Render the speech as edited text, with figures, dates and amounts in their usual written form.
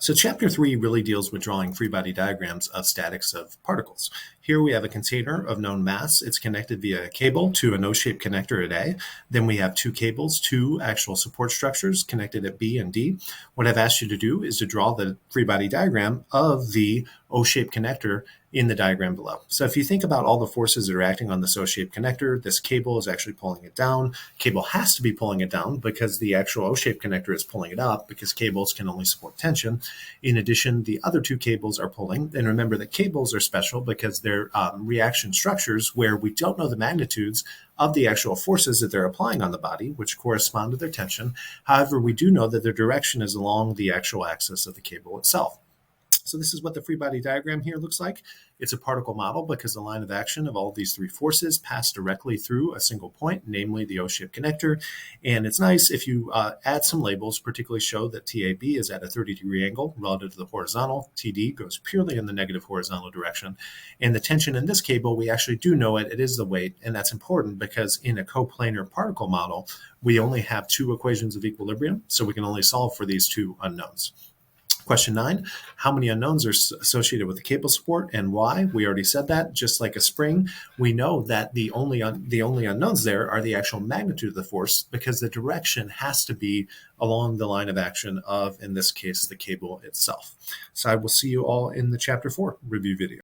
So chapter 3 really deals with drawing free body diagrams of statics of particles. Here we have a container of known mass. It's connected via a cable to an O-shaped connector at A. Then we have two cables, two actual support structures connected at B and D. What I've asked you to do is to draw the free body diagram of the O-shaped connector in the diagram below. So if you think about all the forces that are acting on this O-shaped connector, this cable is actually pulling it down. Cable has to be pulling it down because the actual O-shaped connector is pulling it up because cables can only support tension. In addition, the other two cables are pulling. And remember that cables are special because they're reaction structures where we don't know the magnitudes of the actual forces that they're applying on the body, which correspond to their tension. However, we do know that their direction is along the actual axis of the cable itself. So this is what the free body diagram here looks like. It's a particle model because the line of action of all these three forces pass directly through a single point, namely the O-shaped connector. And it's nice if you add some labels, particularly show that TAB is at a 30-degree angle relative to the horizontal. TD goes purely in the negative horizontal direction. And the tension in this cable, we actually do know it. It is the weight, and that's important because in a coplanar particle model, we only have two equations of equilibrium, so we can only solve for these two unknowns. Question 9, how many unknowns are associated with the cable support and why? We already said that. Just like a spring, we know that the only unknowns there are the actual magnitude of the force because the direction has to be along the line of action of, in this case, the cable itself. So I will see you all in the chapter 4 review video.